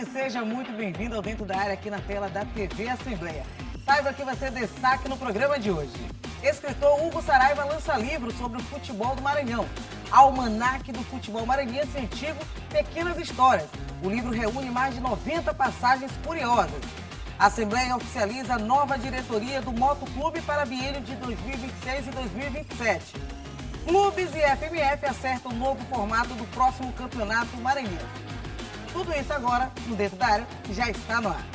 seja muito bem-vindo ao Dentro da Área aqui na tela da TV Assembleia. Saiba que vai ser destaque no programa de hoje. Escritor Hugo Saraiva lança livro sobre o futebol do Maranhão. Almanaque do Futebol Maranhense Antigo, Pequenas Histórias. O livro reúne mais de 90 passagens curiosas. A Assembleia oficializa a nova diretoria do Motoclube para biênio de 2026 e 2027. Clubes e FMF acertam o novo formato do próximo campeonato maranhense. Tudo isso agora, no Dentro da Área, já está no ar.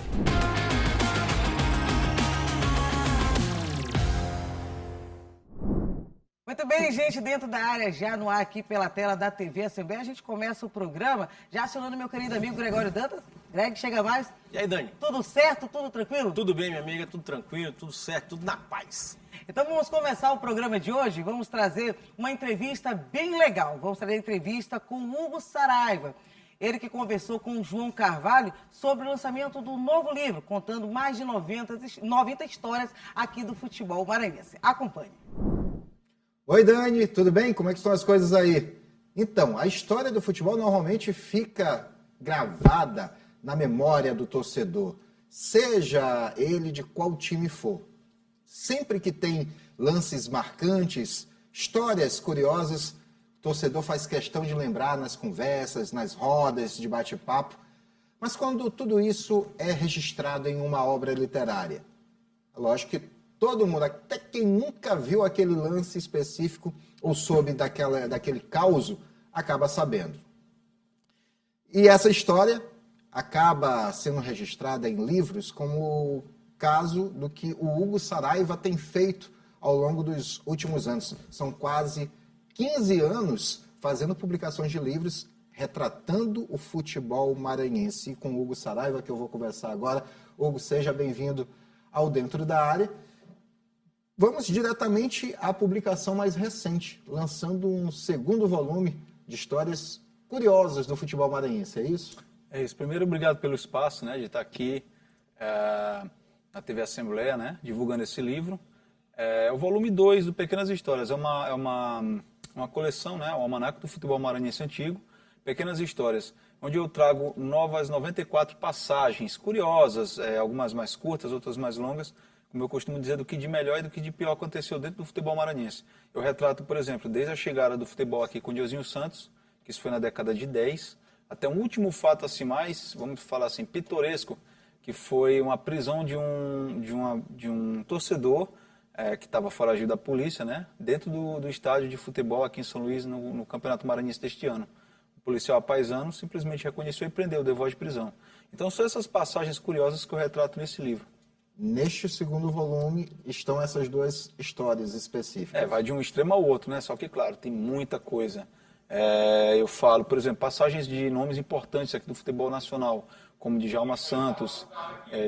Muito bem, gente, Dentro da Área, já no ar aqui pela tela da TV Assembleia. A gente começa o programa já acionando meu querido amigo Gregório Dantas. Greg, chega mais. E aí, Dani? Tudo certo? Tudo tranquilo? Tudo bem, minha amiga, tudo tranquilo, tudo certo, tudo na paz. Então vamos começar o programa de hoje. Vamos trazer uma entrevista bem legal. Vamos trazer a entrevista com o Hugo Saraiva. Ele que conversou com o João Carvalho sobre o lançamento do novo livro, contando mais de 90 histórias aqui do futebol maranhense. Acompanhe. Oi, Dani, tudo bem? Como é que estão as coisas aí? Então, a história do futebol normalmente fica gravada na memória do torcedor, seja ele de qual time for. Sempre que tem lances marcantes, histórias curiosas, o torcedor faz questão de lembrar nas conversas, nas rodas de bate-papo. Mas quando tudo isso é registrado em uma obra literária, lógico que todo mundo, até quem nunca viu aquele lance específico ou soube daquele causo, acaba sabendo. E essa história acaba sendo registrada em livros, como o caso do que o Hugo Saraiva tem feito ao longo dos últimos anos. São quase 15 anos fazendo publicações de livros retratando o futebol maranhense. E com o Hugo Saraiva, que eu vou conversar agora. Hugo, seja bem-vindo ao Dentro da Área. Vamos diretamente à publicação mais recente, lançando um segundo volume de histórias curiosas do futebol maranhense, é isso? É isso. Primeiro, obrigado pelo espaço, né, de estar aqui na TV Assembleia, né, divulgando esse livro. É o volume 2 do Pequenas Histórias. É uma coleção, né, o Almanaque do Futebol Maranhense Antigo, Pequenas Histórias, onde eu trago novas 94 passagens curiosas, algumas mais curtas, outras mais longas, como eu costumo dizer, do que de melhor e do que de pior aconteceu dentro do futebol maranhense. Eu retrato, por exemplo, desde a chegada do futebol aqui com o Diozinho Santos, que isso foi na década de 10, até um último fato assim mais, vamos falar assim, pitoresco, que foi uma prisão de um torcedor que estava foragido da polícia, né, dentro do estádio de futebol aqui em São Luís, no Campeonato Maranhense deste ano. O policial apaisano simplesmente reconheceu e prendeu, deu voz de prisão. Então são essas passagens curiosas que eu retrato nesse livro. Neste segundo volume estão essas duas histórias específicas. Vai de um extremo ao outro, né? Só que, claro, tem muita coisa. Eu falo, por exemplo, passagens de nomes importantes aqui do futebol nacional, como Djalma Santos,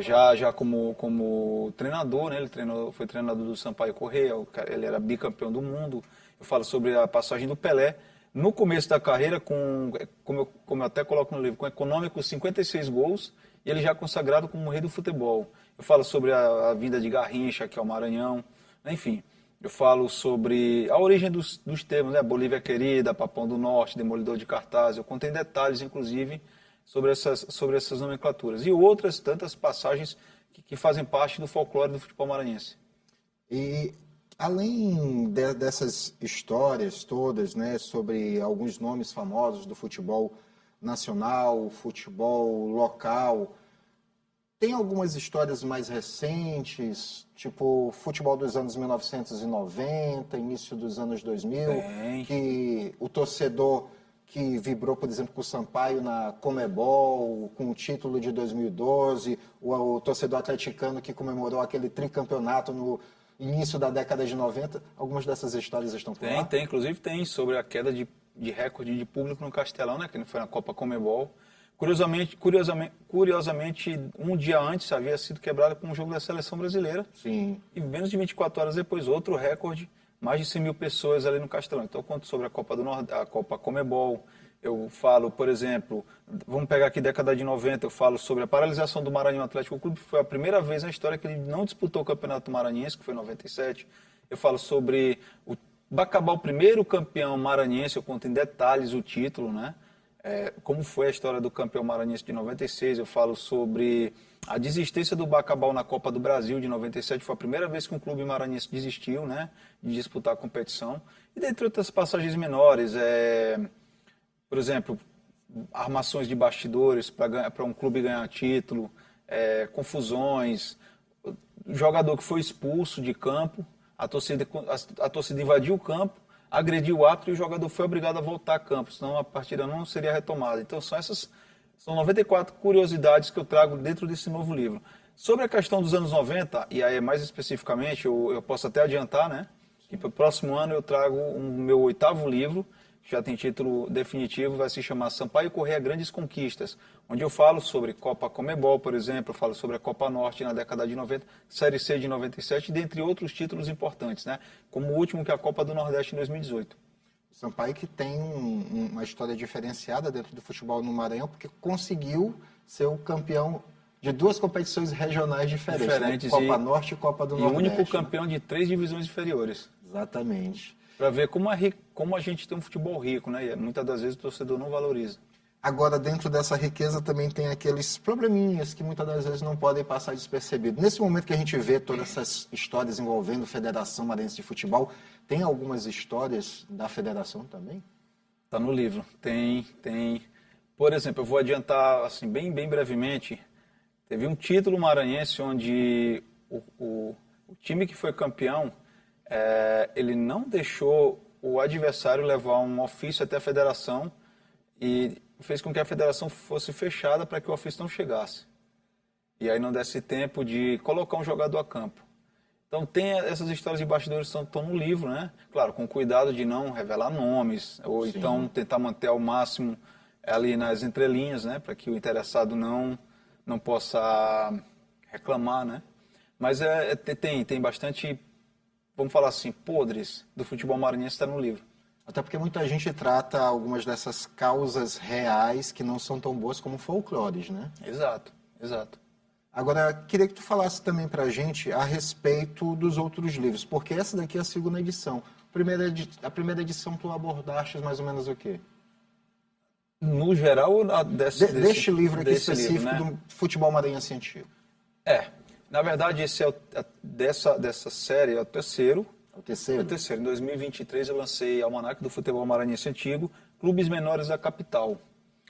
já como treinador, né? Ele foi treinador do Sampaio Corrêa, ele era bicampeão do mundo. Eu falo sobre a passagem do Pelé, no começo da carreira, como eu até coloco no livro, com econômicos 56 gols, e ele já consagrado como rei do futebol. Eu falo sobre a vinda de Garrincha, que é o Maranhão, enfim. Eu falo sobre a origem dos termos, né? Bolívia Querida, Papão do Norte, Demolidor de Cartaz. Eu contei detalhes, inclusive, sobre essas nomenclaturas. E outras tantas passagens que fazem parte do folclore do futebol maranhense. E além dessas histórias todas, né, sobre alguns nomes famosos do futebol nacional, futebol local, tem algumas histórias mais recentes, tipo futebol dos anos 1990, início dos anos 2000, que o torcedor que vibrou, por exemplo, com o Sampaio na Comebol, com o título de 2012, o torcedor atleticano que comemorou aquele tricampeonato no início da década de 90, algumas dessas histórias estão por lá? Inclusive tem, sobre a queda de recorde de público no Castelão, né, que foi na Copa Comebol. Curiosamente, um dia antes havia sido quebrado com um jogo da Seleção Brasileira. Sim. E menos de 24 horas depois, outro recorde, mais de 100 mil pessoas ali no Castelão. Então eu conto sobre a Copa Comebol. Eu falo, por exemplo, vamos pegar aqui década de 90, eu falo sobre a paralisação do Maranhão Atlético Clube, que foi a primeira vez na história que ele não disputou o Campeonato Maranhense, que foi em 97. Eu falo sobre vai acabar o primeiro campeão maranhense, eu conto em detalhes o título, né? como foi a história do campeão maranhense de 96, eu falo sobre a desistência do Bacabal na Copa do Brasil de 97, foi a primeira vez que um clube maranhense desistiu, né, de disputar a competição, e dentre outras passagens menores, por exemplo, armações de bastidores para um clube ganhar título, confusões, jogador que foi expulso de campo, a torcida invadiu o campo, agrediu o árbitro e o jogador foi obrigado a voltar a campo, senão a partida não seria retomada. Então são 94 curiosidades que eu trago dentro desse novo livro. Sobre a questão dos anos 90, e aí mais especificamente, eu posso até adiantar, né, que para o próximo ano eu trago meu 8º livro, que já tem título definitivo, vai se chamar Sampaio Corrêa Grandes Conquistas, onde eu falo sobre Copa Comebol, por exemplo, eu falo sobre a Copa Norte na década de 90, Série C de 97, dentre outros títulos importantes, né? Como o último que é a Copa do Nordeste em 2018. O Sampaio que tem uma história diferenciada dentro do futebol no Maranhão, porque conseguiu ser o campeão de 2 competições regionais diferentes, né? Copa Norte e Copa do Nordeste. E o único campeão de 3 divisões inferiores. Exatamente. Para ver como a gente tem um futebol rico, né? E muitas das vezes o torcedor não valoriza. Agora, dentro dessa riqueza também tem aqueles probleminhas que muitas das vezes não podem passar despercebidos. Nesse momento que a gente vê todas essas histórias envolvendo a Federação Maranhense de Futebol, tem algumas histórias da federação também? Está no livro. Tem. Por exemplo, eu vou adiantar assim, bem brevemente. Teve um título maranhense onde o time que foi campeão, ele não deixou o adversário levar um ofício até a federação e fez com que a federação fosse fechada para que o ofício não chegasse. E aí não desse tempo de colocar um jogador a campo. Então tem essas histórias de bastidores que estão no livro, né? Claro, com cuidado de não revelar nomes, ou Sim. Então tentar manter ao máximo ali nas entrelinhas, né? Para que o interessado não possa reclamar, né? Mas tem bastante, vamos falar assim, podres do futebol maranhense está no livro. Até porque muita gente trata algumas dessas causas reais que não são tão boas como folclores, né? Exato. Agora, queria que tu falasse também pra gente a respeito dos outros livros, porque essa daqui é a 2ª edição. A primeira edição tu abordaste mais ou menos o quê? No geral, deste livro aqui específico, livro, né? Do futebol maranhense antigo. Na verdade, esse dessa série é o terceiro. É o terceiro? É o terceiro. Em 2023 eu lancei Almanaque do Futebol Maranhense Antigo, Clubes Menores da Capital,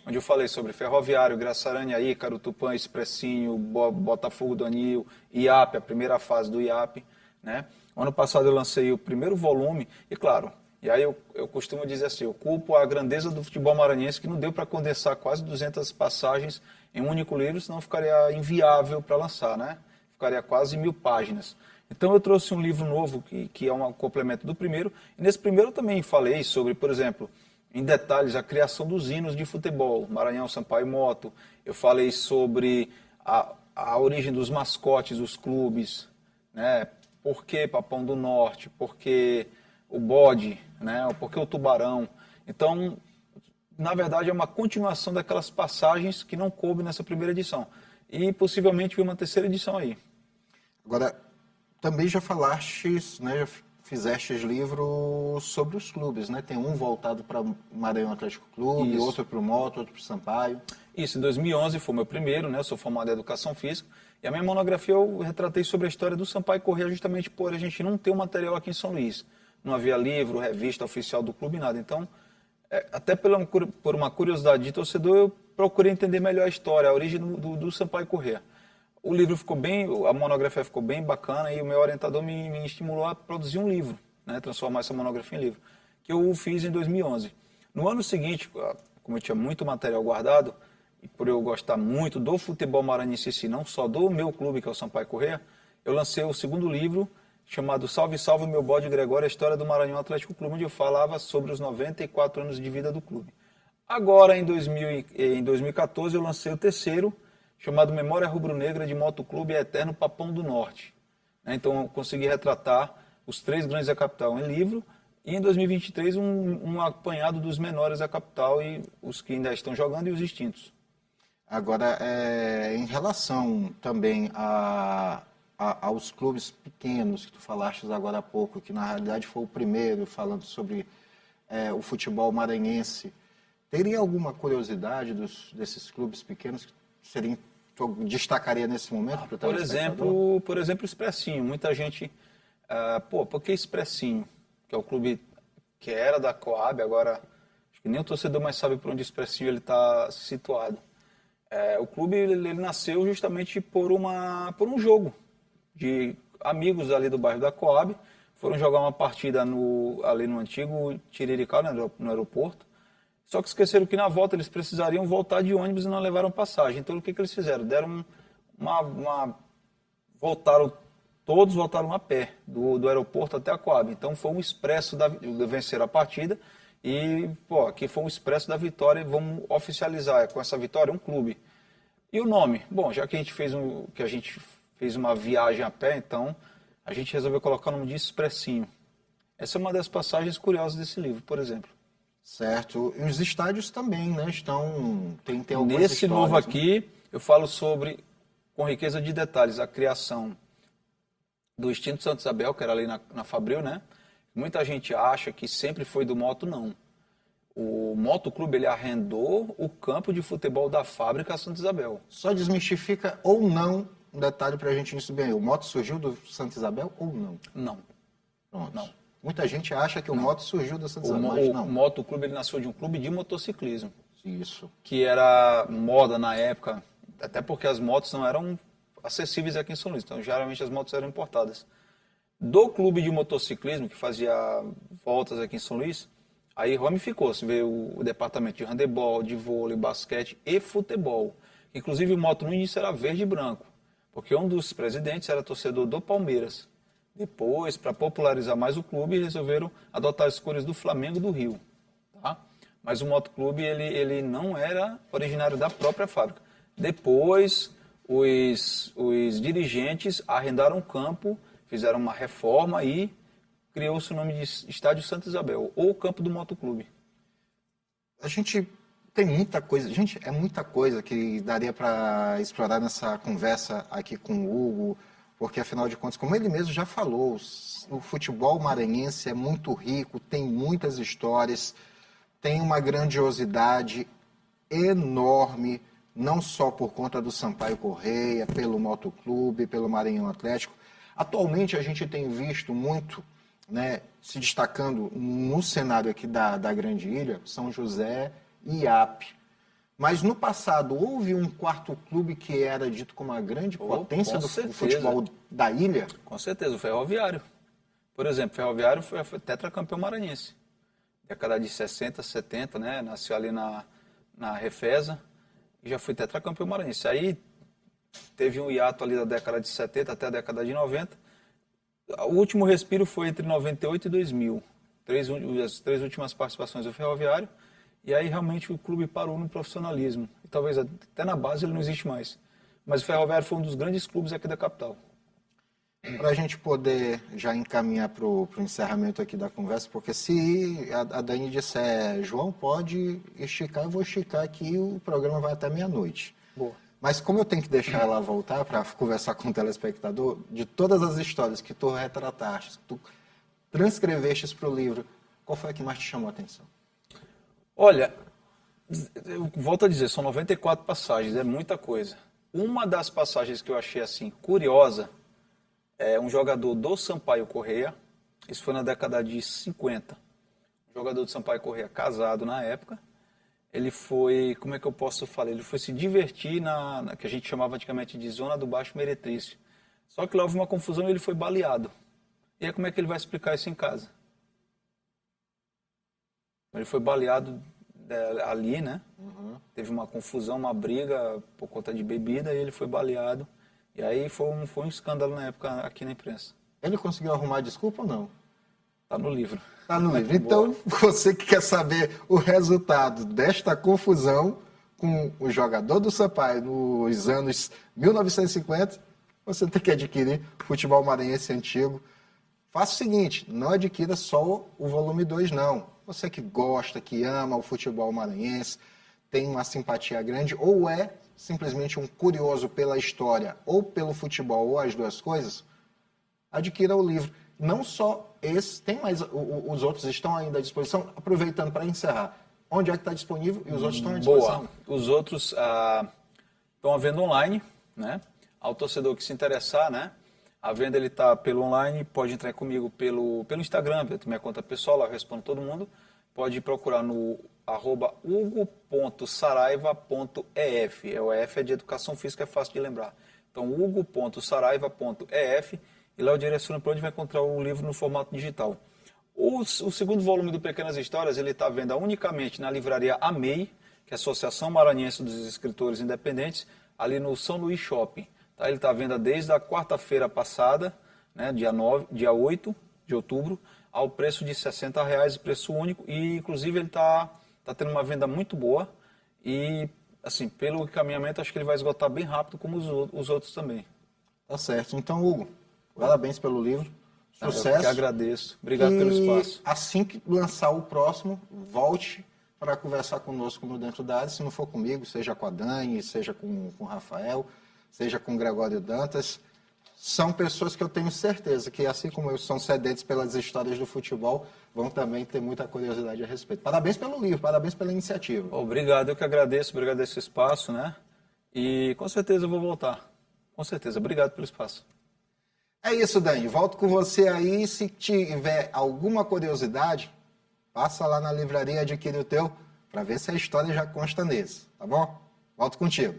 onde eu falei sobre Ferroviário, Graçaranha, Ícaro, Tupã, Expressinho, Botafogo do Anil, IAP, a primeira fase do IAP, né? Ano passado eu lancei o primeiro volume e, claro, e aí eu costumo dizer assim, eu culpo a grandeza do futebol maranhense que não deu para condensar quase 200 passagens em um único livro, senão ficaria inviável para lançar, né? Ficaria quase 1000 páginas. Então eu trouxe um livro novo que é um complemento do primeiro, e nesse primeiro eu também falei sobre, por exemplo, em detalhes, a criação dos hinos de futebol, Maranhão, Sampaio e Moto. Eu falei sobre a origem dos mascotes dos clubes, né? Por que Papão do Norte, por que o bode, né? Por que o tubarão. Então, na verdade, é uma continuação daquelas passagens que não coube nessa primeira edição. E possivelmente vir uma terceira edição aí. Agora, também já falaste, né, já fizeste livro sobre os clubes, né? Tem um voltado para o Maranhão Atlético Clube, Isso. Outro para o Moto, outro para o Sampaio. Isso, em 2011 foi o meu primeiro, né? Eu sou formado em Educação Física. E a minha monografia eu retratei sobre a história do Sampaio Corrêa justamente por a gente não ter um material aqui em São Luís. Não havia livro, revista oficial do clube, nada. Então, até por uma curiosidade de torcedor, eu procurei entender melhor a história, a origem do Sampaio Corrêa. O livro ficou bem, a monografia ficou bem bacana e o meu orientador me estimulou a produzir um livro, né, transformar essa monografia em livro, que eu fiz em 2011. No ano seguinte, como eu tinha muito material guardado, e por eu gostar muito do futebol maranhense em si, não só do meu clube, que é o Sampaio Corrêa, eu lancei o segundo livro, chamado Salve, Salve, Meu Bode Gregório, a história do Maranhão Atlético Clube, onde eu falava sobre os 94 anos de vida do clube. Agora, em 2014, eu lancei o terceiro, chamado Memória Rubro-Negra de Motoclube Eterno Papão do Norte. Então, eu consegui retratar os 3 grandes da capital em livro, e em 2023 um apanhado dos menores da capital, e os que ainda estão jogando e os extintos. Agora, em relação também aos clubes pequenos, que tu falaste agora há pouco, que na realidade foi o primeiro falando sobre o futebol maranhense, Teria alguma curiosidade desses clubes pequenos que eu destacaria nesse momento para o telespectador? Por exemplo, Expressinho. Muita gente... por que Expressinho? Que é o clube que era da Coab, agora acho que nem o torcedor mais sabe por onde o Expressinho está situado. O clube ele nasceu justamente por um jogo de amigos ali do bairro da Coab. Foram jogar uma partida ali no antigo Tiriricau, no aeroporto. Só que esqueceram que na volta eles precisariam voltar de ônibus e não levaram passagem. Então o que eles fizeram? Deram todos voltaram a pé do aeroporto até a Coab. Então foi um expresso de vencer a partida. E, aqui foi um expresso da vitória e vamos oficializar com essa vitória um clube. E o nome? Bom, já que a gente fez uma viagem a pé, então a gente resolveu colocar o nome de Expressinho. Essa é uma das passagens curiosas desse livro, por exemplo. Certo. E os estádios também, né? Tem algumas Nesse histórias, novo aqui, eu falo sobre, com riqueza de detalhes, a criação do extinto Santa Isabel, que era ali na Fabril, né? Muita gente acha que sempre foi do Moto, não. O Motoclube, ele arrendou o campo de futebol da fábrica Santa Isabel. Só desmistifica ou não um detalhe para a gente subir aí. O Moto surgiu do Santa Isabel ou não? Não. Pronto. Não. Muita gente acha que o Moto surgiu do Santa Isabel, mas não. O Motoclube, ele nasceu de um clube de motociclismo. Isso. Que era moda na época, até porque as motos não eram acessíveis aqui em São Luís. Então, geralmente, as motos eram importadas. Do clube de motociclismo, que fazia voltas aqui em São Luís, aí ramificou-se, veio o departamento de handebol, de vôlei, basquete e futebol. Inclusive o moto no início era verde e branco, porque um dos presidentes era torcedor do Palmeiras. Depois, para popularizar mais o clube, resolveram adotar as cores do Flamengo do Rio. Tá? Mas o motoclube ele não era originário da própria fábrica. Depois, os dirigentes arrendaram o campo, fizeram uma reforma e criou-se o nome de Estádio Santa Isabel, ou Campo do Motoclube. A gente tem muita coisa, é muita coisa que daria para explorar nessa conversa aqui com o Hugo, porque afinal de contas, como ele mesmo já falou, o futebol maranhense é muito rico, tem muitas histórias, tem uma grandiosidade enorme, não só por conta do Sampaio Corrêa, pelo Motoclube, pelo Maranhão Atlético. Atualmente a gente tem visto muito, né, se destacando no cenário aqui da Grande Ilha, São José e Iape. Mas no passado houve um quarto clube que era dito como a grande potência do futebol da ilha? Com certeza, o Ferroviário. Por exemplo, o Ferroviário foi tetracampeão maranhense. Década de 60, 70, né? Nasceu ali na Refesa e já foi tetracampeão maranhense. Aí teve um hiato ali da década de 70 até a década de 90. O último respiro foi entre 98 e 2000. As três últimas participações do Ferroviário. E aí realmente o clube parou no profissionalismo. E talvez até na base ele não existe mais. Mas o Ferroviário foi um dos grandes clubes aqui da capital. Para a gente poder já encaminhar para o encerramento aqui da conversa, porque se a Dani disser, João, pode esticar, eu vou esticar aqui, o programa vai até meia-noite. Boa. Mas como eu tenho que deixar ela voltar para conversar com o telespectador, de todas as histórias que tu retrataste, que tu transcreveste para o livro, qual foi a que mais te chamou a atenção? Olha, eu volto a dizer, são 94 passagens, é muita coisa. Uma das passagens que eu achei assim curiosa é um jogador do Sampaio Corrêa, isso foi na década de 50. Um jogador do Sampaio Corrêa, casado na época, ele foi, como é que eu posso falar? Ele foi se divertir na que a gente chamava antigamente de Zona do Baixo Meretrício. Só que lá houve uma confusão e ele foi baleado. E aí como é que ele vai explicar isso em casa? Ele foi baleado ali, né? Uhum. Teve uma confusão, uma briga por conta de bebida e ele foi baleado. E aí foi um escândalo na época aqui na imprensa. Ele conseguiu arrumar desculpa ou não? Tá no livro. Tá no livro. Então, você que quer saber o resultado desta confusão com o jogador do Sampaio nos anos 1950, você tem que adquirir Futebol Maranhense Antigo. Faça o seguinte, não adquira só o volume 2, não. Você que gosta, que ama o futebol maranhense, tem uma simpatia grande, ou é simplesmente um curioso pela história, ou pelo futebol, ou as duas coisas, adquira o livro. Não só esse, tem mais, os outros estão ainda à disposição. Aproveitando para encerrar, onde é que está disponível e os outros estão à Boa. disposição? Os outros estão à venda online, né? Ao torcedor que se interessar, né? A venda ele está pelo online, pode entrar comigo pelo Instagram, pela minha conta pessoal, lá eu respondo todo mundo. Pode procurar no @hugo.saraiva.ef. O EF é de educação física, é fácil de lembrar. Então, hugo.saraiva.ef, e lá eu direciono para onde vai encontrar o livro no formato digital. O segundo volume do Pequenas Histórias, ele está à venda unicamente na livraria AMEI, que é a Associação Maranhense dos Escritores Independentes, ali no São Luís Shopping. Tá? Ele está à venda desde a quarta-feira passada, né, dia 8 de outubro, ao preço de R$60, preço único, e inclusive ele está tendo uma venda muito boa, e assim, pelo encaminhamento acho que ele vai esgotar bem rápido, como os outros também. Tá certo. Então, Hugo, parabéns pelo livro. Sucesso. Eu que agradeço. Obrigado pelo espaço. Assim que lançar o próximo, volte para conversar conosco no Dentro da Área. Se não for comigo, seja com a Dani, seja com o Rafael, seja com o Gregório Dantas. São pessoas que eu tenho certeza que, assim como eu, são sedentes pelas histórias do futebol, vão também ter muita curiosidade a respeito. Parabéns pelo livro, parabéns pela iniciativa. Obrigado, eu que agradeço. Obrigado esse espaço, né? E com certeza eu vou voltar. Com certeza. Obrigado pelo espaço. É isso, Dani. Volto com você aí. Se tiver alguma curiosidade, passa lá na livraria, adquire o teu, para ver se a história já consta nesse, tá bom? Volto contigo.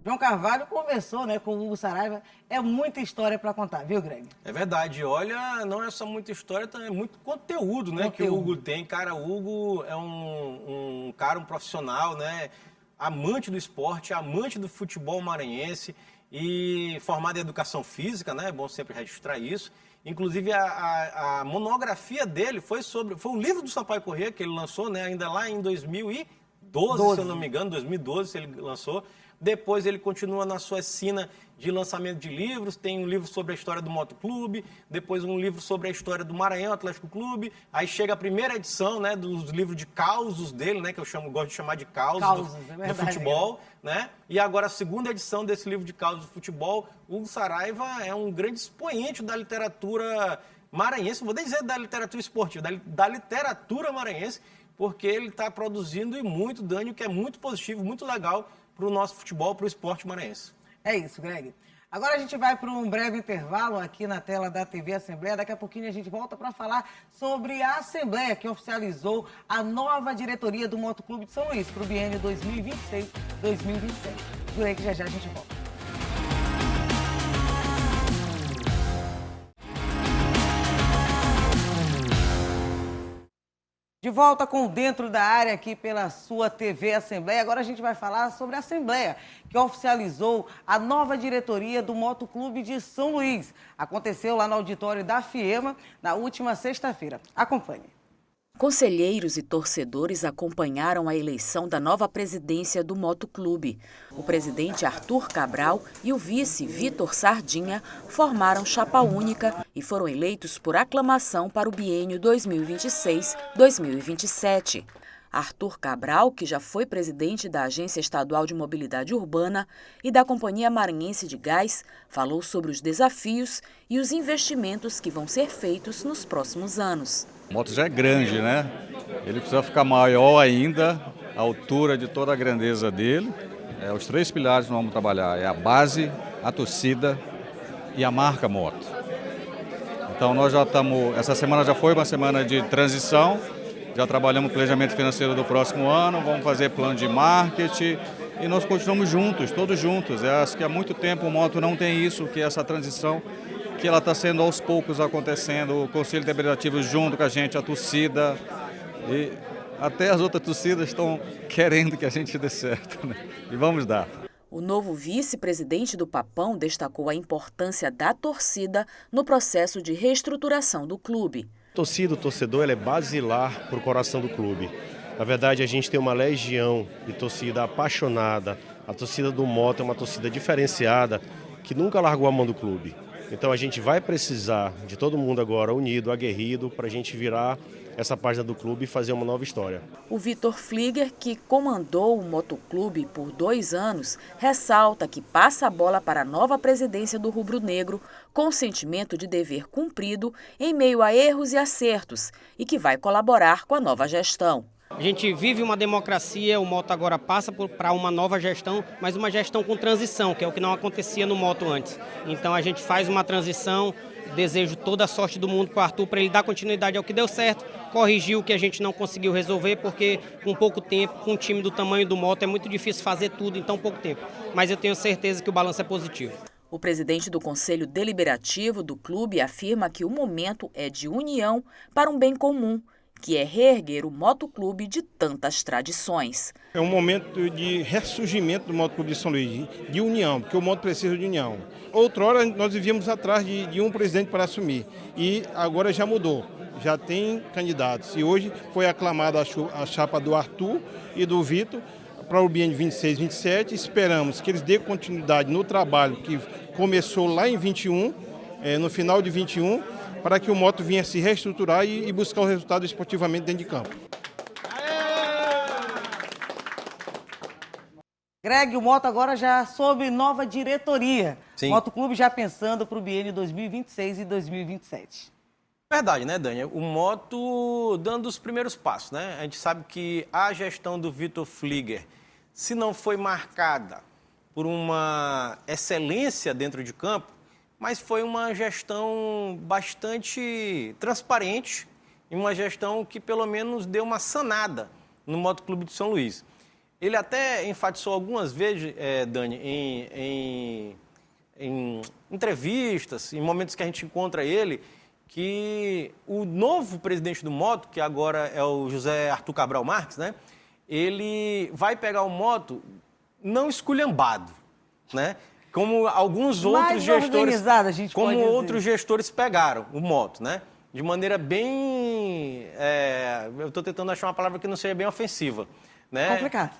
João Carvalho conversou, né, com o Hugo Saraiva. É muita história para contar, viu, Greg? É verdade. Olha, não é só muita história, é muito conteúdo, né, que o Hugo tem. Cara, o Hugo é um cara, um profissional, né, amante do esporte, amante do futebol maranhense, e formado em educação física, né? É bom sempre registrar isso. Inclusive, a monografia dele foi um livro do Sampaio Corrêa que ele lançou, né? Ainda lá em 2012, se eu não me engano, 2012 ele lançou. Depois ele continua na sua sina de lançamento de livros, tem um livro sobre a história do Motoclube, depois um livro sobre a história do Maranhão Atlético Clube, aí chega a primeira edição, né, dos livros de causos dele, né, que eu gosto de chamar de causos do futebol, né, e agora a segunda edição desse livro de causos do futebol. Hugo Saraiva é um grande expoente da literatura maranhense, não vou nem dizer da literatura esportiva, da literatura maranhense, porque ele está produzindo e muito, Dani, o que é muito positivo, muito legal para o nosso futebol, para o esporte maranhense. É isso, Greg. Agora a gente vai para um breve intervalo aqui na tela da TV Assembleia. Daqui a pouquinho a gente volta para falar sobre a Assembleia, que oficializou a nova diretoria do Motoclube de São Luís para o biênio 2026-2027. Por aí que já a gente volta. De volta com Dentro da Área aqui pela sua TV Assembleia. Agora a gente vai falar sobre a Assembleia, que oficializou a nova diretoria do Motoclube de São Luís. Aconteceu lá no auditório da FIEMA na última sexta-feira. Acompanhe. Conselheiros e torcedores acompanharam a eleição da nova presidência do Motoclube. O presidente Arthur Cabral e o vice Vitor Sardinha formaram chapa única e foram eleitos por aclamação para o biênio 2026-2027. Arthur Cabral, que já foi presidente da Agência Estadual de Mobilidade Urbana e da Companhia Maranhense de Gás, falou sobre os desafios e os investimentos que vão ser feitos nos próximos anos. A moto já é grande, né? Ele precisa ficar maior ainda, a altura de toda a grandeza dele. Os 3 pilares que nós vamos trabalhar é a base, a torcida e a marca moto. Então nós já estamos, essa semana já foi uma semana de transição, já trabalhamos o planejamento financeiro do próximo ano, vamos fazer plano de marketing e nós continuamos juntos, todos juntos. Acho que há muito tempo o moto não tem isso, que é essa transição, que ela está sendo aos poucos acontecendo, o Conselho Deliberativo junto com a gente, a torcida, e até as outras torcidas estão querendo que a gente dê certo, né? E vamos dar. O novo vice-presidente do Papão destacou a importância da torcida no processo de reestruturação do clube. A torcida, o torcedor, ela é basilar para o coração do clube. Na verdade, a gente tem uma legião de torcida apaixonada. A torcida do Moto é uma torcida diferenciada que nunca largou a mão do clube. Então a gente vai precisar de todo mundo agora unido, aguerrido, para a gente virar essa página do clube e fazer uma nova história. O Vitor Flieger, que comandou o Motoclube por 2 anos, ressalta que passa a bola para a nova presidência do Rubro Negro com o sentimento de dever cumprido em meio a erros e acertos e que vai colaborar com a nova gestão. A gente vive uma democracia, o Moto agora passa para uma nova gestão, mas uma gestão com transição, que é o que não acontecia no Moto antes. Então a gente faz uma transição, desejo toda a sorte do mundo para o Arthur, para ele dar continuidade ao que deu certo, corrigir o que a gente não conseguiu resolver, porque com pouco tempo, com um time do tamanho do Moto, é muito difícil fazer tudo em tão pouco tempo. Mas eu tenho certeza que o balanço é positivo. O presidente do Conselho Deliberativo do clube afirma que o momento é de união para um bem comum, que é reerguer o motoclube de tantas tradições. É um momento de ressurgimento do motoclube de São Luís, de união, porque o moto precisa de união. Outrora nós vivíamos atrás de um presidente para assumir e agora já mudou, já tem candidatos. E hoje foi aclamada a chapa do Arthur e do Vitor para o biênio 26, 27. Esperamos que eles dêem continuidade no trabalho que começou lá em 21, no final de 21, para que o moto venha se reestruturar e buscar o resultado esportivamente dentro de campo. Greg, o Moto agora já sob nova diretoria. Sim. Motoclube já pensando para o biênio 2026 e 2027. Verdade, né, Dani? O Moto dando os primeiros passos, né? A gente sabe que a gestão do Vitor Flieger, se não foi marcada por uma excelência dentro de campo, mas foi uma gestão bastante transparente e uma gestão que pelo menos deu uma sanada no Motoclube de São Luís. Ele até enfatizou algumas vezes, Dani, em entrevistas, em momentos que a gente encontra ele, que o novo presidente do Moto, que agora é o José Arthur Cabral Marques, né? Ele vai pegar o Moto não esculhambado, né? Como alguns outros gestores, a gente como pode dizer. outros gestores pegaram o Moto, né? De maneira bem, eu estou tentando achar uma palavra que não seja bem ofensiva, né? Complicado.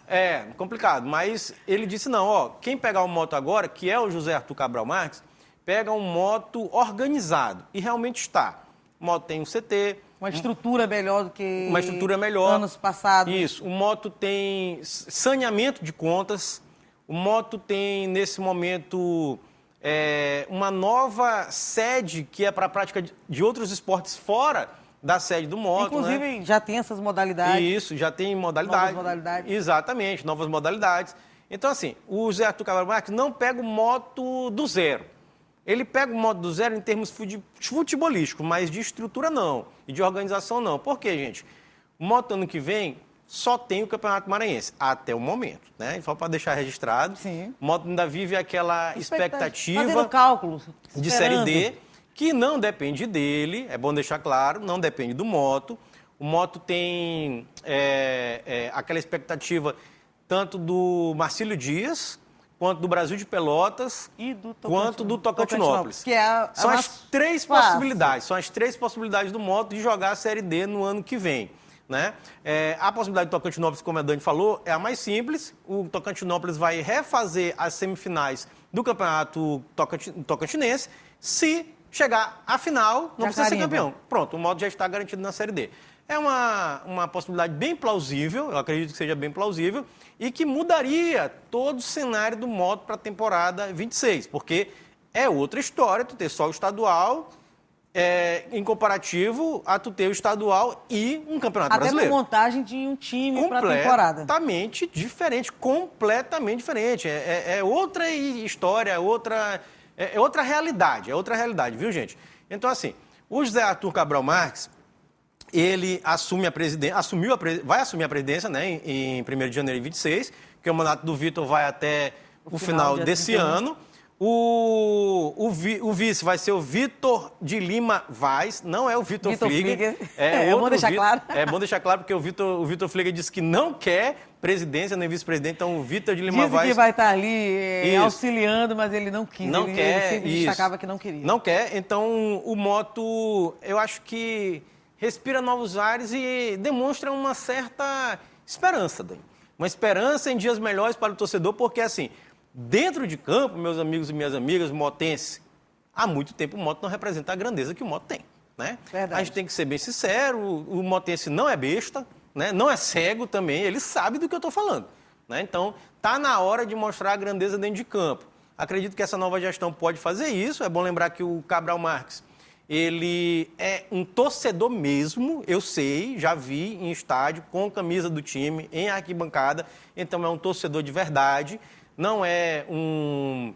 Complicado. Mas ele disse não, ó, quem pegar o Moto agora, que é o José Arthur Cabral Marques, pega um Moto organizado e realmente está. O Moto tem um CT, uma estrutura melhor do que uma estrutura melhor. Anos passados. Isso. O Moto tem saneamento de contas. O Moto tem, nesse momento, uma nova sede que é para a prática de outros esportes fora da sede do Moto. Inclusive, né? já tem essas modalidades. Isso, já tem modalidades. Novas modalidades. Exatamente, novas modalidades. Então, assim, o Zé Arthur Cabral Marques não pega o Moto do zero. Ele pega o Moto do zero em termos futebolísticos, mas de estrutura não, e de organização não. Por quê, gente? O Moto ano que vem só tem o Campeonato Maranhense, até o momento, né? Só para deixar registrado. Sim. O Moto ainda vive aquela expectativa fazendo cálculos, de Série D, que não depende dele, é bom deixar claro, não depende do Moto. O Moto tem aquela expectativa tanto do Marcílio Dias, quanto do Brasil de Pelotas, e do quanto do Tocantinópolis. Que são as três possibilidades. São as três possibilidades do Moto de jogar a Série D no ano que vem. Né? A possibilidade do Tocantinópolis, como a Dani falou, é a mais simples. O Tocantinópolis vai refazer as semifinais do Campeonato Tocantinense. Se chegar à final, não precisa ser campeão. Pronto, o Moto já está garantido na Série D. É uma possibilidade bem plausível, eu acredito que seja bem plausível, e que mudaria todo o cenário do Moto para a temporada 26, porque é outra história tu ter só o estadual, em comparativo a tu ter o estadual e um campeonato brasileiro. Até a montagem de um time para a temporada. Completamente diferente, completamente diferente. É outra história, é outra realidade, viu, gente? Então, assim, o José Arthur Cabral Marques, ele assume a presidência, vai assumir a presidência, né, em 1º de janeiro de 26, que o mandato do Vitor vai até o final desse ano. O vice vai ser o Vitor de Lima Vaz, não é o Vitor Flieger. É bom deixar claro. É bom deixar claro, porque o Vitor Flieger disse que não quer presidência nem vice-presidente, então o Vitor de Lima Vaz... Dizem que vai estar ali auxiliando, mas ele não quis. Não quer, ele sempre destacava que não queria. Não quer, então o Moto, eu acho que respira novos ares e demonstra uma certa esperança, Dani. Uma esperança em dias melhores para o torcedor, porque assim... Dentro de campo, meus amigos e minhas amigas motenses, há muito tempo o Moto não representa a grandeza que o Moto tem. Né? Verdade. A gente tem que ser bem sincero, o motense não é besta, né? Não é cego também, ele sabe do que eu estou falando. Né? Então, está na hora de mostrar a grandeza dentro de campo. Acredito que essa nova gestão pode fazer isso. É bom lembrar que o Cabral Marques, ele é um torcedor mesmo, eu sei, já vi em estádio, com camisa do time, em arquibancada, então é um torcedor de verdade, não é um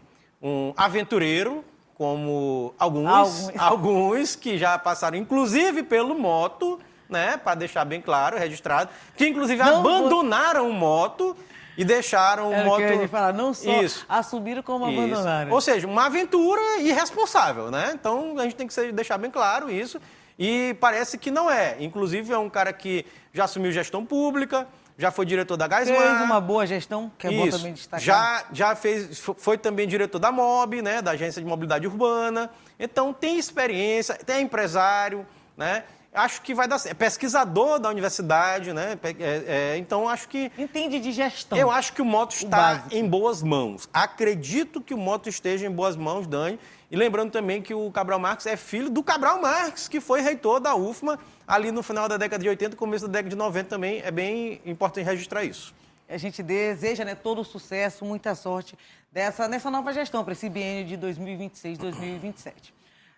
aventureiro, como alguns que já passaram, inclusive pelo moto, né, para deixar bem claro, registrado, que inclusive abandonaram o moto e deixaram o moto... Que eu ia falar, não só assumiram como abandonaram. Ou seja, uma aventura irresponsável, né? Então a gente tem que deixar bem claro isso. E parece que não é. Inclusive é um cara que já assumiu gestão pública, já foi diretor da Gasmar. Fez uma boa gestão, que é bom também destacar. Foi também diretor da MOB, né? Da Agência de Mobilidade Urbana. Então tem experiência, tem empresário, né? Acho que vai dar certo. É pesquisador da universidade, né? Então, acho que... Entende de gestão. Eu acho que o Moto está em boas mãos. Acredito que o Moto esteja em boas mãos, Dani. E lembrando também que o Cabral Marques é filho do Cabral Marques, que foi reitor da UFMA ali no final da década de 80 e começo da década de 90 também. É bem importante registrar isso. A gente deseja, né, todo o sucesso, muita sorte nessa nova gestão para esse biênio de 2026-2027.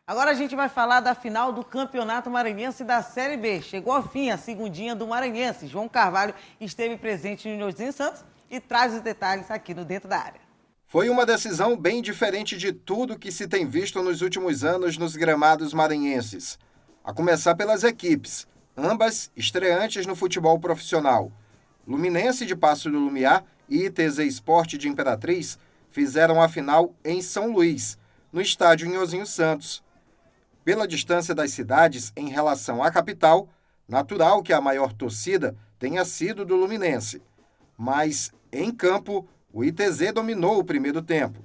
Agora a gente vai falar da final do Campeonato Maranhense da Série B. Chegou ao fim a segundinha do Maranhense. João Carvalho esteve presente no Nhozinho Santos e traz os detalhes aqui no Dentro da Área. Foi uma decisão bem diferente de tudo que se tem visto nos últimos anos nos gramados maranhenses. A começar pelas equipes, ambas estreantes no futebol profissional. Luminense de Paço do Lumiar e ITZ Esporte de Imperatriz fizeram a final em São Luís, no estádio Nhozinho Santos. Pela distância das cidades em relação à capital, natural que a maior torcida tenha sido do Luminense. Mas, em campo, o ITZ dominou o primeiro tempo.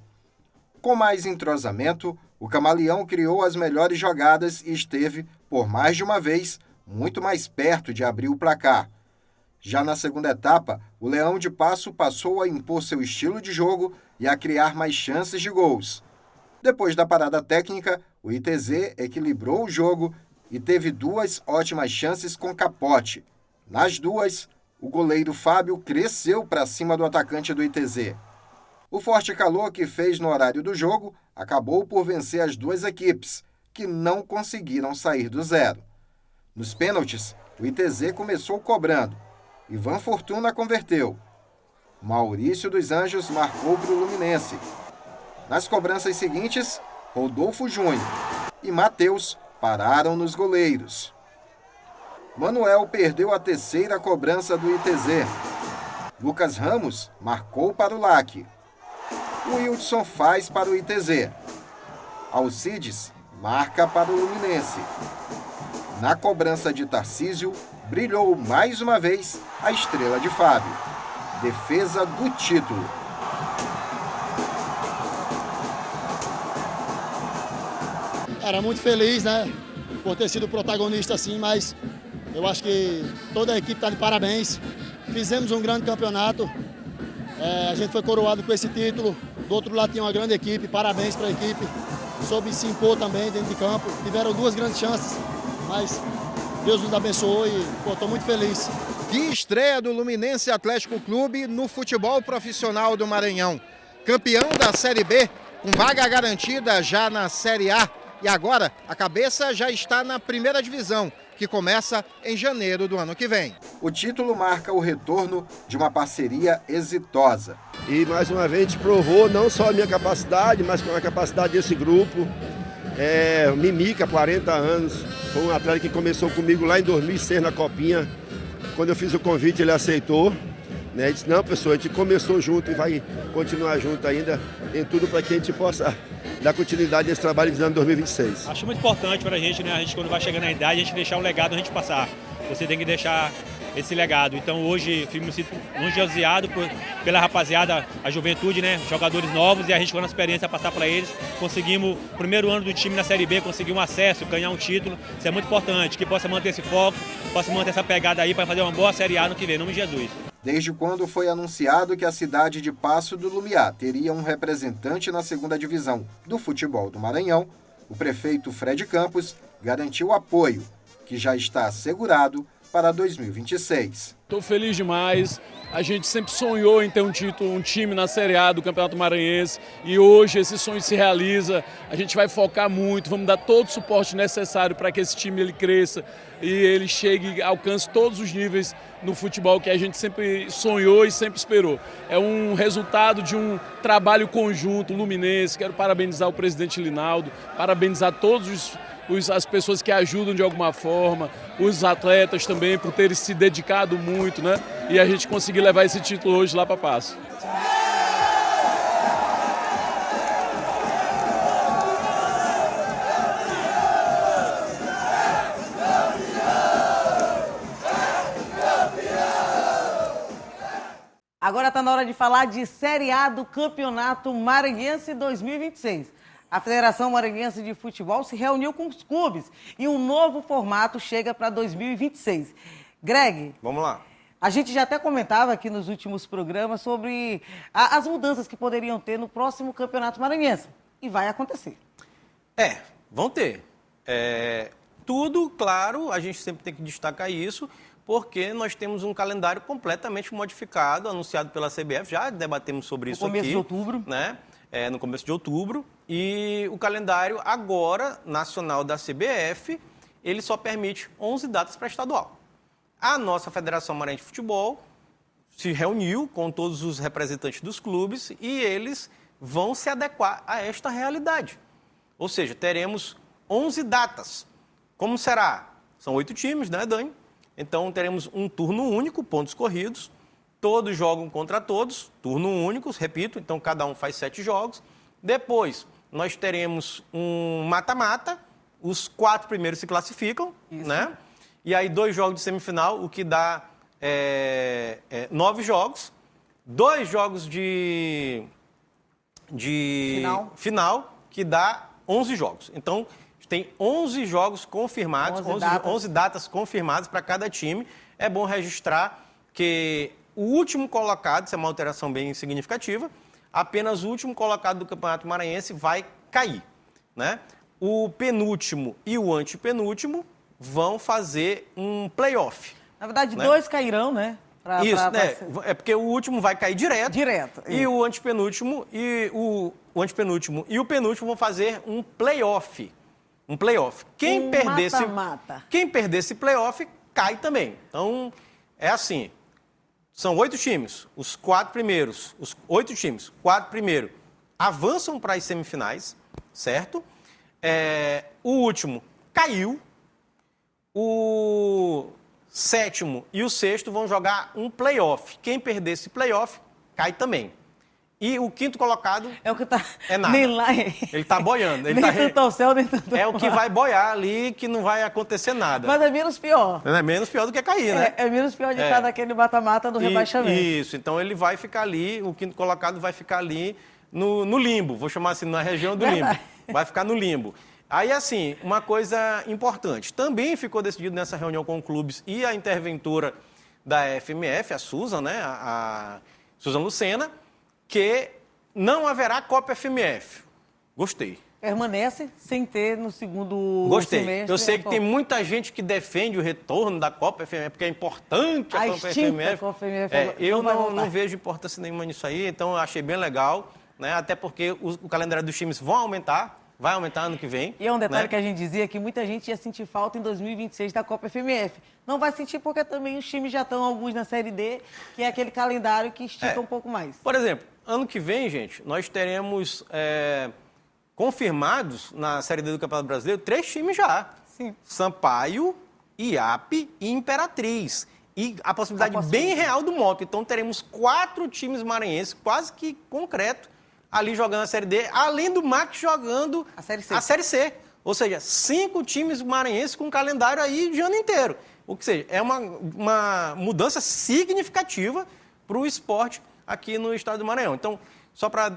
Com mais entrosamento, o Camaleão criou as melhores jogadas e esteve, por mais de uma vez, muito mais perto de abrir o placar. Já na segunda etapa, o Leão de Paço passou a impor seu estilo de jogo e a criar mais chances de gols. Depois da parada técnica, o ITZ equilibrou o jogo e teve duas ótimas chances com capote. Nas duas, o goleiro Fábio cresceu para cima do atacante do ITZ. O forte calor que fez no horário do jogo acabou por vencer as duas equipes, que não conseguiram sair do zero. Nos pênaltis, o ITZ começou cobrando. Ivan Fortuna converteu. Maurício dos Anjos marcou para o Luminense. Nas cobranças seguintes, Rodolfo Júnior e Matheus pararam nos goleiros. Manuel perdeu a terceira cobrança do ITZ. Lucas Ramos marcou para o LAC. O Wildson faz para o ITZ. Alcides marca para o Luminense. Na cobrança de Tarcísio, brilhou mais uma vez a estrela de Fábio. Defesa do título. Era muito feliz, né, por ter sido protagonista assim, mas eu acho que toda a equipe está de parabéns. Fizemos um grande campeonato, a gente foi coroado com esse título. Do outro lado tinha uma grande equipe, parabéns para a equipe. Soube se impor também dentro de campo. Tiveram duas grandes chances, mas Deus nos abençoou e estou muito feliz. Que estreia do Luminense Atlético Clube no futebol profissional do Maranhão. Campeão da Série B, com vaga garantida já na Série A. E agora a cabeça já está na primeira divisão, que começa em janeiro do ano que vem. O título marca o retorno de uma parceria exitosa. E mais uma vez a gente provou não só a minha capacidade, mas com a capacidade desse grupo. Mimica, 40 anos, foi um atleta que começou comigo lá em 2006 na Copinha. Quando eu fiz o convite ele aceitou. Ele disse, não, professor, a gente começou junto e vai continuar junto ainda. Tem tudo para que a gente possa dar continuidade nesse trabalho visando 2026. Acho muito importante para a gente, né? A gente quando vai chegando na idade, a gente deixar um legado a gente passar. Você tem que deixar esse legado. Então hoje me sinto entusiasmado pela rapaziada, a juventude, né? Jogadores novos e arriscando a experiência a passar para eles. Conseguimos, primeiro ano do time na Série B, conseguir um acesso, ganhar um título. Isso é muito importante, que possa manter esse foco, possa manter essa pegada aí para fazer uma boa Série A no que vem, em nome de Jesus. Desde quando foi anunciado que a cidade de Paço do Lumiar teria um representante na segunda divisão do futebol do Maranhão, o prefeito Fred Campos garantiu apoio, que já está assegurado para 2026. Estou feliz demais. A gente sempre sonhou em ter um título, um time na Série A do Campeonato Maranhense e hoje esse sonho se realiza. A gente vai focar muito, vamos dar todo o suporte necessário para que esse time ele cresça e ele chegue, alcance todos os níveis no futebol que a gente sempre sonhou e sempre esperou. É um resultado de um trabalho conjunto luminense. Quero parabenizar o presidente Linaldo, parabenizar todos as pessoas que ajudam de alguma forma, os atletas também por terem se dedicado muito, né? E a gente conseguir levar esse título hoje lá para Paço. Agora está na hora de falar de Série A do Campeonato Maranhense 2026. A Federação Maranhense de Futebol se reuniu com os clubes e um novo formato chega para 2026. Greg, vamos lá. A gente já até comentava aqui nos últimos programas sobre as mudanças que poderiam ter no próximo Campeonato Maranhense. E vai acontecer. Vão ter. Tudo, claro, a gente sempre tem que destacar isso, porque nós temos um calendário completamente modificado, anunciado pela CBF, já debatemos sobre isso aqui. No começo de outubro. Né? No começo de outubro. E o calendário agora, nacional da CBF, ele só permite 11 datas para estadual. A nossa Federação Maranhense de Futebol se reuniu com todos os representantes dos clubes e eles vão se adequar a esta realidade. Ou seja, teremos 11 datas. Como será? São 8 times, né, Dani? Então, teremos um turno único, pontos corridos. Todos jogam contra todos, turno único, repito. Então, cada um faz 7 jogos. Depois, nós teremos um mata-mata. Os 4 primeiros se classificam, né? E aí, 2 jogos de semifinal, o que dá 9 jogos. 2 jogos de final, que dá 11 jogos. Então, tem 11 jogos confirmados, 11 datas confirmadas para cada time. É bom registrar que o último colocado, isso é uma alteração bem significativa, apenas o último colocado do Campeonato Maranhense vai cair, né? O penúltimo e o antepenúltimo vão fazer um play-off. Na verdade, né? 2 cairão, né? É porque o último vai cair direto. E o antepenúltimo e o antepenúltimo e o penúltimo vão fazer um play-off. Quem perder esse play-off cai também. Então, é assim. São 8 times. Os 4 primeiros, os 8 times, 4 primeiros avançam para as semifinais, certo? O último caiu. O 7º e o 6º vão jogar um play-off. Quem perder esse play-off cai também. E o 5º colocado é o que tá nada. Nem lá, ele tá boiando. Nem tanto ao céu, nem tanto É o que vai boiar ali, que não vai acontecer nada. Mas é menos pior. É menos pior do que cair, né? É menos pior de estar naquele mata-mata do rebaixamento. Isso, então ele vai ficar ali, o 5º colocado vai ficar ali no limbo, vou chamar assim, na região do limbo. Vai ficar no limbo. Aí, assim, uma coisa importante, também ficou decidido nessa reunião com clubes e a interventora da FMF, a Susan, né, a Susan Lucena, que não haverá Copa FMF. Gostei. Permanece sem ter no segundo Gostei. semestre. Eu sei que tem muita gente que defende o retorno da Copa FMF, porque é importante a Copa FMF. Copa FMF eu não vejo importância nenhuma nisso aí, então eu achei bem legal, né, até porque o calendário dos times vai aumentar ano que vem. E é um detalhe, né? que a gente dizia que muita gente ia sentir falta em 2026 da Copa FMF. Não vai sentir porque também os times já estão alguns na Série D, que é aquele calendário que estica um pouco mais. Por exemplo, ano que vem, gente, nós teremos confirmados na Série D do Campeonato Brasileiro 3 times já. Sim. Sampaio, IAP e Imperatriz. E a possibilidade bem real do Moto. Então teremos 4 times maranhenses, quase que concreto, ali jogando a Série D, além do Max jogando a Série C. Ou seja, 5 times maranhenses com calendário aí de ano inteiro. Ou seja, é uma mudança significativa para o esporte aqui no estado do Maranhão. Então, só para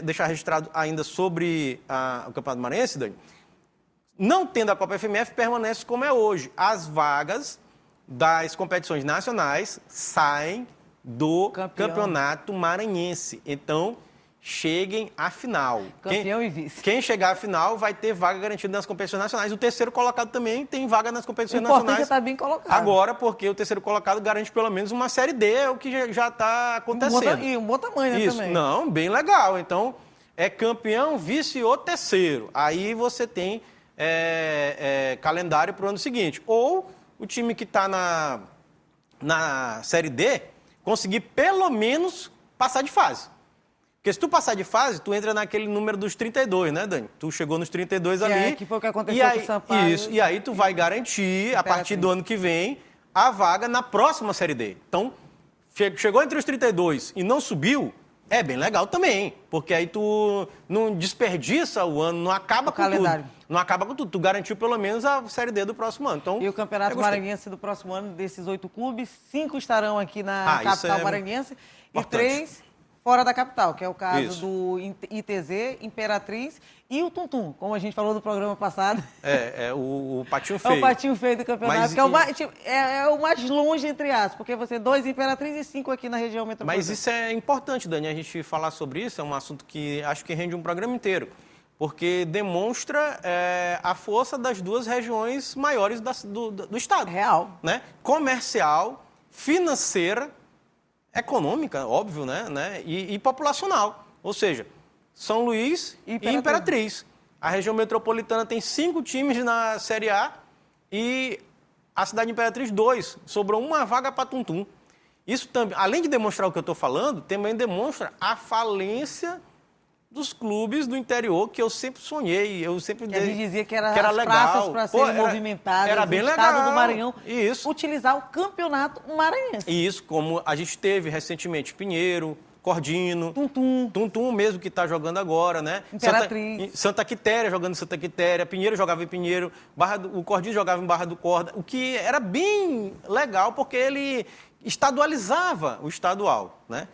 deixar registrado ainda sobre o Campeonato Maranhense, Dani, não tendo a Copa FMF, permanece como é hoje. As vagas das competições nacionais saem do Campeonato Maranhense. Então, cheguem à final. Campeão e vice. Quem chegar à final vai ter vaga garantida nas competições nacionais. O terceiro colocado também tem vaga nas competições nacionais. Está bem colocado. Agora, porque o terceiro colocado garante pelo menos uma Série D, é o que já está acontecendo. E um bom tamanho, né, Isso, também. não, bem legal. Então, é campeão, vice ou terceiro. Aí você tem calendário para o ano seguinte. Ou o time que está na Série D conseguir pelo menos passar de fase. Porque se tu passar de fase, tu entra naquele número dos 32, né, Dani? Tu chegou nos 32 ali. Que foi o que aconteceu com o Sampaio. Isso, e aí tu vai garantir, a partir do ano que vem, a vaga na próxima Série D. Então, chegou entre os 32 e não subiu, é bem legal também. Porque aí tu não desperdiça o ano, não acaba com calendário. tudo. Não acaba com tudo. Tu garantiu pelo menos a Série D do próximo ano. Então, e o Campeonato Maranhense do próximo ano, desses 8 clubes, 5 estarão aqui na capital maranhense e 3 fora da capital, que é o caso do ITZ, Imperatriz e o Tuntum, como a gente falou no programa passado. O patinho feio. É o patinho feio do campeonato, Mas, que é o mais longe, entre aspas, porque você 2 Imperatriz e 5 aqui na região metropolitana. Mas isso é importante, Dani, a gente falar sobre isso, é um assunto que acho que rende um programa inteiro, porque demonstra a força das duas regiões maiores do estado. Real. Né? Comercial, financeira, econômica, óbvio, né? E populacional. Ou seja, São Luís e Imperatriz. A região metropolitana tem 5 times na Série A e a cidade de Imperatriz 2. Sobrou uma vaga para Tuntum. Isso também, além de demonstrar o que eu estou falando, também demonstra a falência dos clubes do interior que eu sempre sonhei. Eu sempre a gente dizia que era as legal. Praças para serem movimentadas. Era bem o legal. Estado do Maranhão Isso. utilizar o campeonato maranhense. Isso, como a gente teve recentemente Pinheiro, Cordino, Tuntum mesmo que está jogando agora, né? Imperatriz. Santa Quitéria jogando em Santa Quitéria, Pinheiro jogava em Pinheiro, o Cordino jogava em Barra do Corda, o que era bem legal porque ele estadualizava o estadual, né?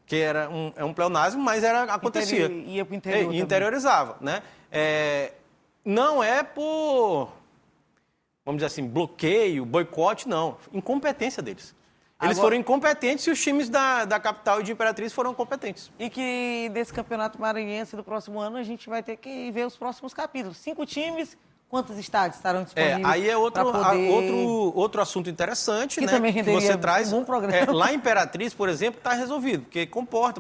Que era um pleonasmo, mas acontecia. Ia para o interior interiorizava, né? Não é por, vamos dizer assim, bloqueio, boicote, não. Incompetência deles. Eles foram incompetentes e os times da capital e de Imperatriz foram competentes. E que desse campeonato maranhense do próximo ano a gente vai ter que ver os próximos capítulos. 5 times, quantos estádios estarão disponíveis? Aí é outro assunto interessante, né? Também renderia que você traz. Um bom programa. Lá em Imperatriz, por exemplo, está resolvido,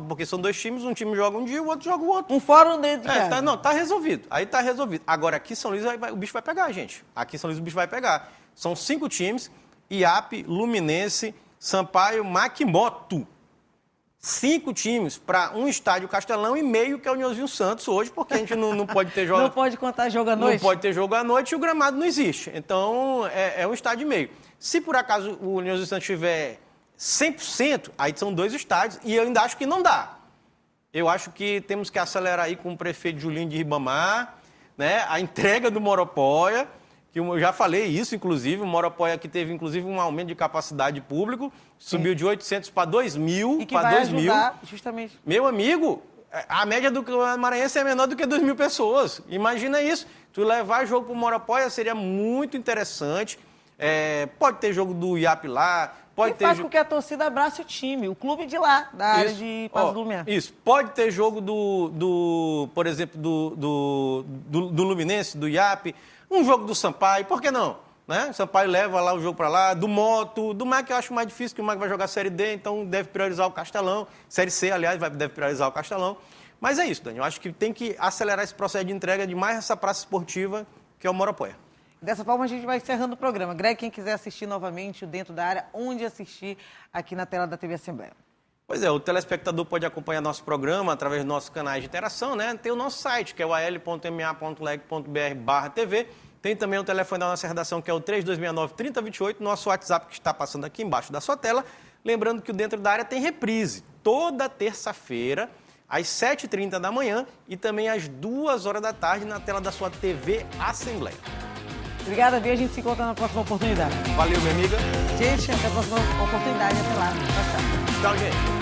porque são 2 times, um time joga um dia, o outro joga o outro. Um fórum dentro de casa. Tá resolvido. Aí tá resolvido. Agora, aqui em São Luís o bicho vai pegar, gente. Aqui em São Luís o bicho vai pegar. São 5 times, IAP, Luminense, Sampaio, Maquimoto. 5 times para um estádio Castelão e meio, que é o Nilzinho Santos hoje, porque a gente não pode ter jogo. Não pode contar jogo à noite? Não pode ter jogo à noite e o gramado não existe. Então, é um estádio e meio. Se por acaso o Nilzinho Santos tiver 100%, aí são 2 estádios e eu ainda acho que não dá. Eu acho que temos que acelerar aí com o prefeito Julinho de Ribamar, né? A entrega do Moropóia, que eu já falei isso, inclusive, o Moropóia que teve, inclusive, um aumento de capacidade público, subiu de 800 para 2.000, e que vai ajudar, justamente. Meu amigo, a média do maranhense é menor do que 2.000 pessoas. Imagina isso. Tu levar jogo para o Moropóia seria muito interessante. Pode ter jogo do IAP lá, pode ter... faz com que a torcida abrace o time, o clube de lá, da área de Passo do Lumiar. Isso, pode ter jogo por exemplo, do Luminense, do IAP, um jogo do Sampaio, por que não? Né? O Sampaio leva lá o jogo para lá, do Moto, do MAC eu acho mais difícil, que o MAC vai jogar Série D, então deve priorizar o Castelão, Série C, aliás, deve priorizar o Castelão. Mas é isso, Dani, eu acho que tem que acelerar esse processo de entrega de mais essa praça esportiva, que é o Moropóia. Dessa forma, a gente vai encerrando o programa. Greg, quem quiser assistir novamente o Dentro da Área, onde assistir aqui na tela da TV Assembleia? Pois é, o telespectador pode acompanhar nosso programa através dos nossos canais de interação, né? Tem o nosso site, que é o al.ma.leg.br/TV. Tem também o telefone da nossa redação, que é o 3269-3028, nosso WhatsApp que está passando aqui embaixo da sua tela. Lembrando que o Dentro da Área tem reprise toda terça-feira, às 7h30 da manhã e também às 2h da tarde na tela da sua TV Assembleia. Obrigada, Bia. A gente se encontra na próxima oportunidade. Valeu, minha amiga. Gente, até a próxima oportunidade. Até lá. Tchau, tchau. Tchau, gente.